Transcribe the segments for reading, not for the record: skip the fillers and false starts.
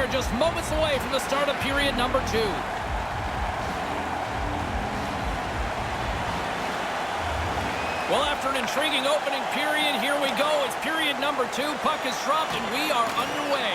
are just moments away from the start of period number 2. Well, after an intriguing opening period, here we go. It's period number 2. Puck is dropped, and we are underway.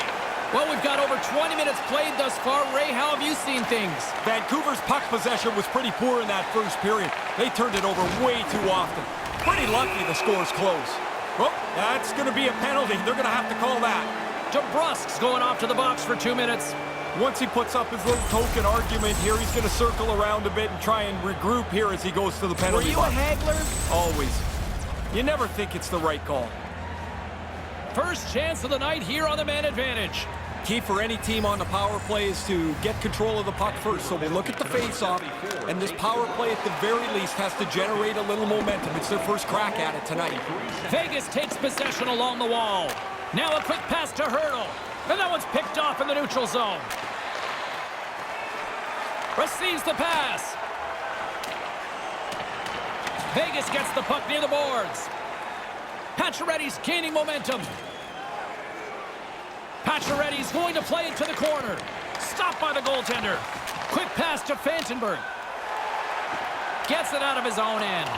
Well, we've got over 20 minutes played thus far. Ray, how have you seen things? Vancouver's puck possession was pretty poor in that first period. They turned it over way too often. Pretty lucky the score's close. Well, that's going to be a penalty. They're going to have to call that. DeBrusk's going off to the box for 2 minutes. Once he puts up his little token argument here, he's going to circle around a bit and try and regroup here as he goes to the penalty box. Were you a haggler? Always. You never think it's the right call. First chance of the night here on the man advantage. Key for any team on the power play is to get control of the puck first. So we'll look at the face-off, and this power play at the very least has to generate a little momentum. It's their first crack at it tonight. Vegas takes possession along the wall. Now a quick pass to Hurdle. And that one's picked off in the neutral zone. Receives the pass. Vegas gets the puck near the boards. Pacioretty's gaining momentum. Pacioretty's going to play it to the corner. Stopped by the goaltender. Quick pass to Fantenberg. Gets it out of his own end.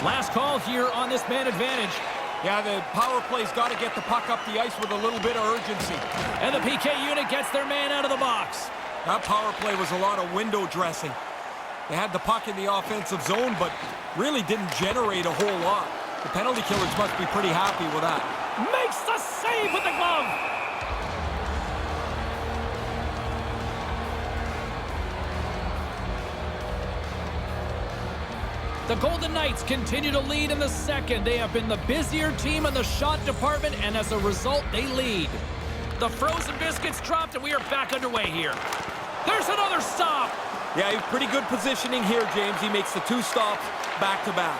Last call here on this man advantage. Yeah, the power play's got to get the puck up the ice with a little bit of urgency. And the PK unit gets their man out of the box. That power play was a lot of window dressing. They had the puck in the offensive zone, but really didn't generate a whole lot. The penalty killers must be pretty happy with that. Makes the save with the glove. The Golden Knights continue to lead in the second. They have been the busier team in the shot department, and as a result, they lead. The frozen biscuits dropped, and we are back underway here. There's another stop. Yeah, pretty good positioning here, James. He makes the 2 stops back-to-back.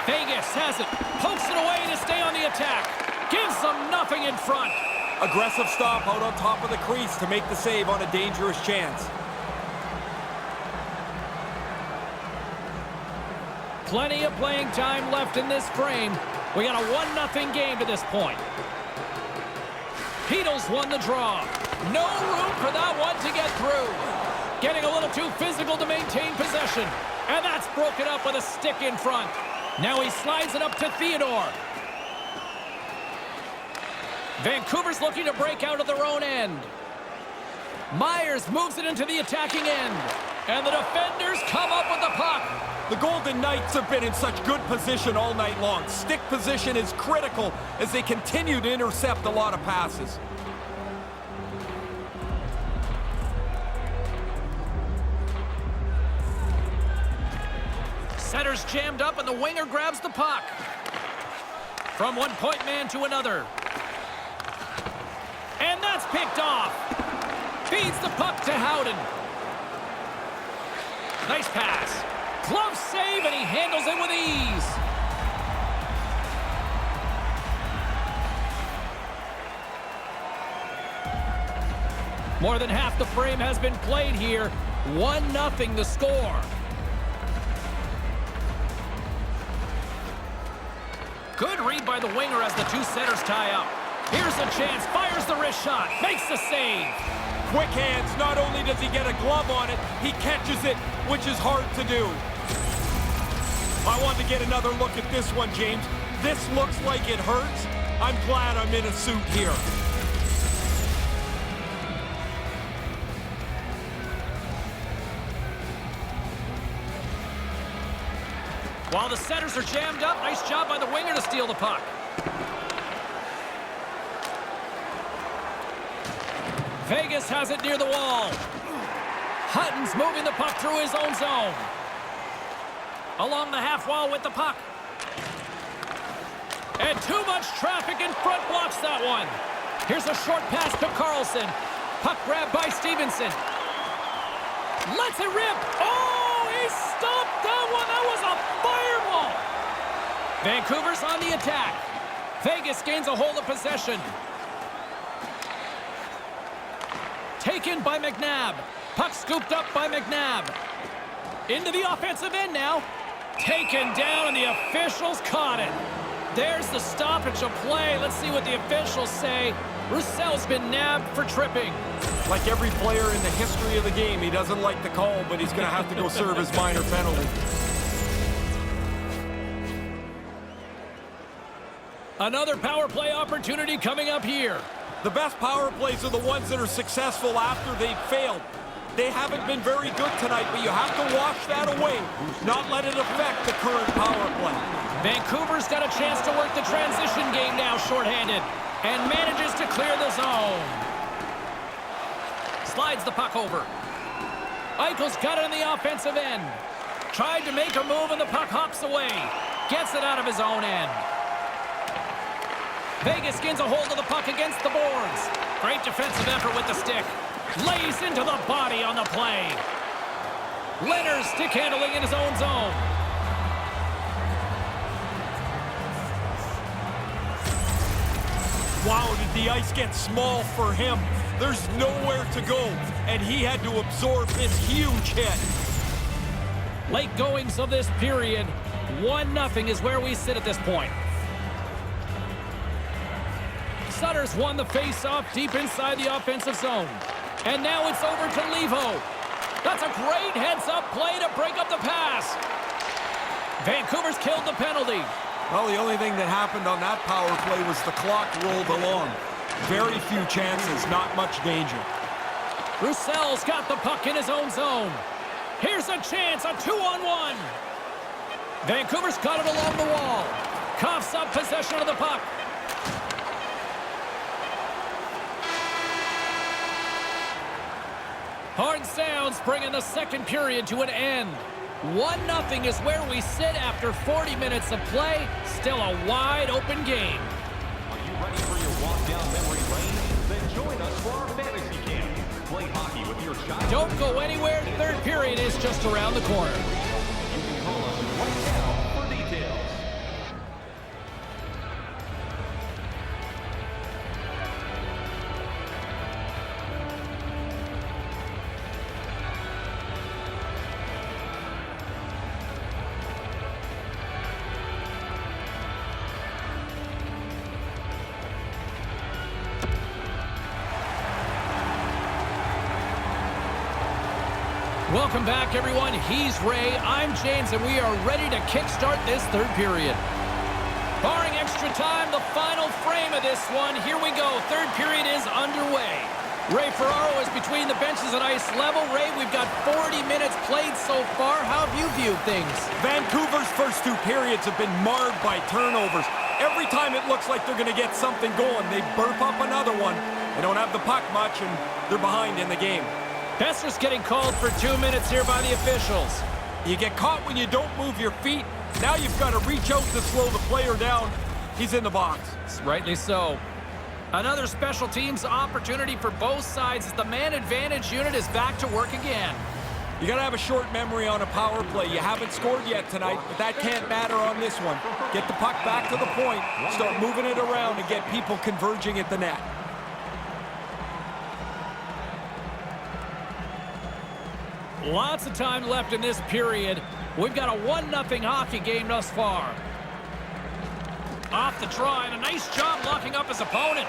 Vegas has it. Pokes it away to stay on the attack. Gives them nothing in front. Aggressive stop out on top of the crease to make the save on a dangerous chance. Plenty of playing time left in this frame. We got a 1-0 game to this point. Heedles won the draw. No room for that one to get through. Getting a little too physical to maintain possession. And that's broken up with a stick in front. Now he slides it up to Theodore. Vancouver's looking to break out of their own end. Myers moves it into the attacking end. And the defenders come up with the puck. The Golden Knights have been in such good position all night long. Stick position is critical as they continue to intercept a lot of passes. Center's jammed up and the winger grabs the puck. From one-point man to another. And that's picked off. Feeds the puck to Howden. Nice pass. Glove save, and he handles it with ease. More than half the frame has been played here. 1-0 the score. Good read by the winger as the 2 centers tie up. Here's a chance, fires the wrist shot, makes the save. Quick hands, not only does he get a glove on it, he catches it, which is hard to do. I wanted to get another look at this one, James. This looks like it hurts. I'm glad I'm in a suit here. While the centers are jammed up, nice job by the winger to steal the puck. Vegas has it near the wall. Hutton's moving the puck through his own zone. Along the half wall with the puck. And too much traffic in front blocks that one. Here's a short pass to Carlson. Puck grabbed by Stevenson. Lets it rip. Oh, he stopped that one. That was a fireball. Vancouver's on the attack. Vegas gains a hold of possession. Taken by McNabb. Puck scooped up by McNabb. Into the offensive end now. Taken down, and the officials caught it. There's the stoppage of play. Let's see what the officials say. Roussel's been nabbed for tripping. Like every player in the history of the game, he doesn't like the call, but he's going to have to go serve his minor penalty. Another power play opportunity coming up here. The best power plays are the ones that are successful after they've failed. They haven't been very good tonight, but you have to wash that away, not let it affect the current power play. Vancouver's got a chance to work the transition game now shorthanded, and manages to clear the zone. Slides the puck over. Eichel's got it on the offensive end. Tried to make a move, and the puck hops away. Gets it out of his own end. Vegas gains a hold of the puck against the boards. Great defensive effort with the stick. Lays into the body on the play. Leonard stick handling in his own zone. Wow, did the ice get small for him? There's nowhere to go, and he had to absorb this huge hit. Late goings of this period. 1-0 is where we sit at this point. Sutter's won the face-off deep inside the offensive zone. And now it's over to Levo. That's a great heads-up play to break up the pass. Vancouver's killed the penalty. Well, the only thing that happened on that power play was the clock rolled along. Very few chances, not much danger. Roussel's got the puck in his own zone. Here's a chance, a 2-on-1. Vancouver's got it along the wall. Coughs up possession of the puck. Hard sounds bringing the second period to an end. 1-0 is where we sit after 40 minutes of play. Still a wide open game. Are you ready for your walk down memory lane? Then join us for our fantasy camp. Play hockey with your child. Don't go anywhere. Third period is just around the corner. You can call us right now for details. Welcome back, everyone. He's Ray, I'm James, and we are ready to kickstart this third period. Barring extra time, the final frame of this one. Here we go. Third period is underway. Ray Ferraro is between the benches at ice level. Ray, we've got 40 minutes played so far. How have you viewed things? Vancouver's first two periods have been marred by turnovers. Every time it looks like they're going to get something going, they burp up another one. They don't have the puck much, and they're behind in the game. Besser's getting called for 2 minutes here by the officials. You get caught when you don't move your feet. Now you've got to reach out to slow the player down. He's in the box. Rightly so. Another special teams opportunity for both sides as the man advantage unit is back to work again. You got to have a short memory on a power play. You haven't scored yet tonight, but that can't matter on this one. Get the puck back to the point, start moving it around, and get people converging at the net. Lots of time left in this period. We've got a 1-0 hockey game thus far. Off the try, and a nice job locking up his opponent.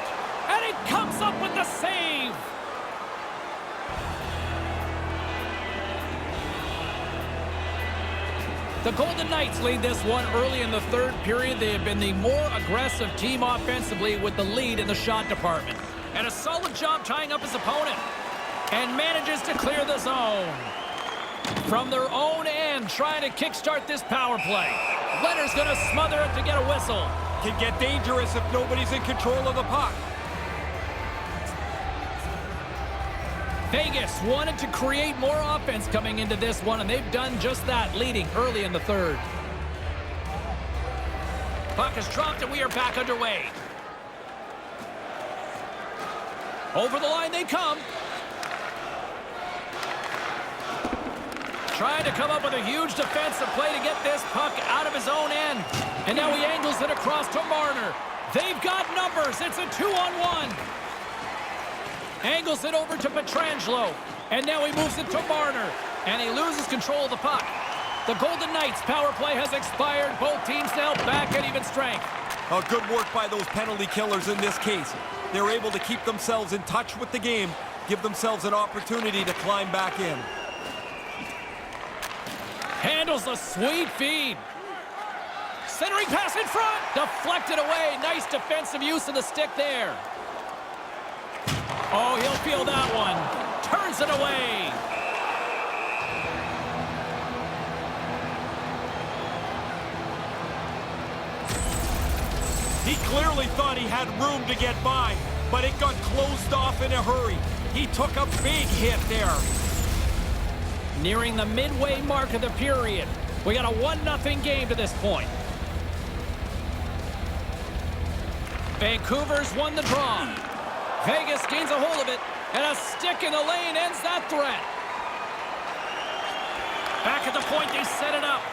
And he comes up with the save. The Golden Knights lead this one early in the third period. They have been the more aggressive team offensively with the lead in the shot department. And a solid job tying up his opponent. And manages to clear the zone. From their own end, trying to kickstart this power play. Leonard's going to smother it to get a whistle. Can get dangerous if nobody's in control of the puck. Vegas wanted to create more offense coming into this one, and they've done just that, leading early in the third. Puck is dropped, and we are back underway. Over the line they come. Trying to come up with a huge defensive play to get this puck out of his own end. And now he angles it across to Marner. They've got numbers. It's a 2-on-1. Angles it over to Pietrangelo. And now he moves it to Marner. And he loses control of the puck. The Golden Knights power play has expired. Both teams now back at even strength. Good work by those penalty killers in this case. They're able to keep themselves in touch with the game, give themselves an opportunity to climb back in. Handles a sweet feed. Centering pass in front. Deflected away. Nice defensive use of the stick there. Oh, he'll feel that one. Turns it away. He clearly thought he had room to get by, but it got closed off in a hurry. He took a big hit there. Nearing the midway mark of the period. We got a 1-0 game to this point. Vancouver's won the draw. Vegas gains a hold of it, and a stick in the lane ends that threat. Back at the point, they set it up.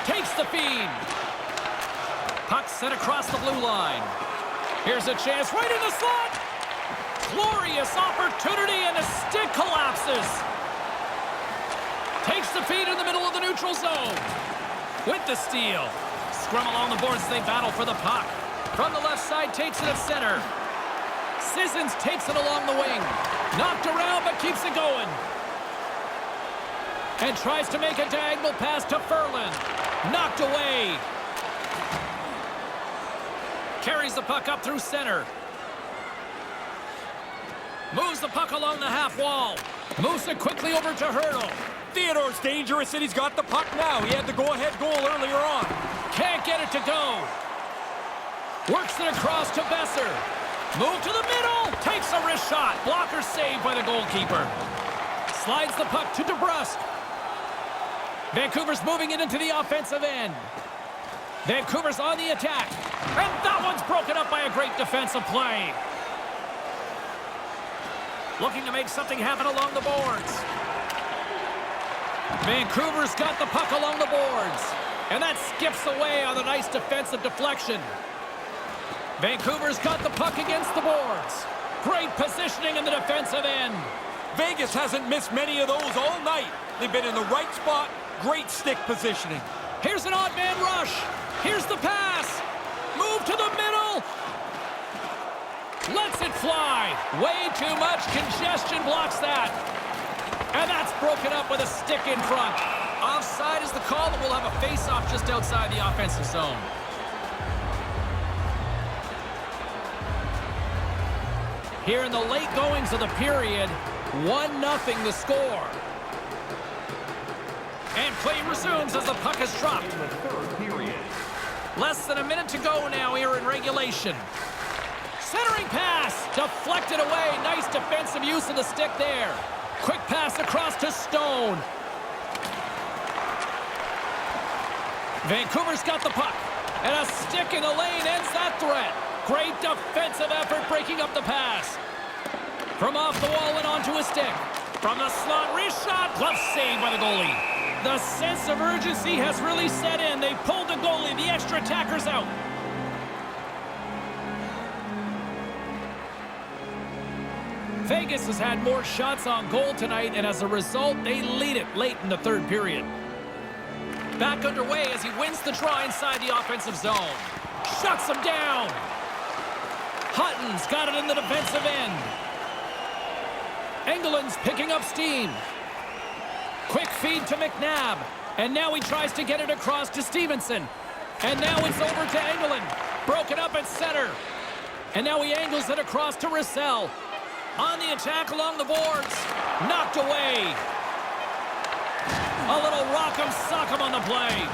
Takes the feed. Puck sent across the blue line. Here's a chance right in the slot. Glorious opportunity, and the stick collapses. Takes the feed in the middle of the neutral zone. With the steal. Scrum along the boards, they battle for the puck. From the left side, takes it at center. Sissons takes it along the wing. Knocked around, but keeps it going. And tries to make a diagonal pass to Ferland. Knocked away. Carries the puck up through center. Moves the puck along the half wall. Moves it quickly over to Hurdle. Theodore's dangerous, and he's got the puck now. He had the go-ahead goal earlier on. Can't get it to go. Works it across to Besser. Move to the middle. Takes a wrist shot. Blocker saved by the goalkeeper. Slides the puck to DeBrusque. Vancouver's moving it into the offensive end. Vancouver's on the attack. And that one's broken up by a great defensive play. Looking to make something happen along the boards. Vancouver's got the puck along the boards. And that skips away on a nice defensive deflection. Vancouver's got the puck against the boards. Great positioning in the defensive end. Vegas hasn't missed many of those all night. They've been in the right spot. Great stick positioning. Here's an odd man rush. Here's the pass. Move to the middle. Lets it fly. Way too much congestion blocks that. And that's broken up with a stick in front. Offside is the call, but we'll have a face-off just outside the offensive zone. Here in the late goings of the period, 1-0 the score. And play resumes as the puck is dropped. In the third period. Less than a minute to go now here in regulation. Centering pass, deflected away. Nice defensive use of the stick there. Quick pass across to Stone. Vancouver's got the puck. And a stick in the lane ends that threat. Great defensive effort breaking up the pass. From off the wall and onto a stick. From the slot, wrist shot, glove saved by the goalie. The sense of urgency has really set in. They pulled the goalie, the extra attacker's out. Vegas has had more shots on goal tonight, and as a result, they lead it late in the third period. Back underway as he wins the draw inside the offensive zone. Shuts him down. Hutton's got it in the defensive end. Engeland's picking up steam. Quick feed to McNabb. And now he tries to get it across to Stevenson. And now it's over to Engeland. Broken up at center. And now he angles it across to Russell. On the attack along the boards. Knocked away. A little rock'em sock'em on the play.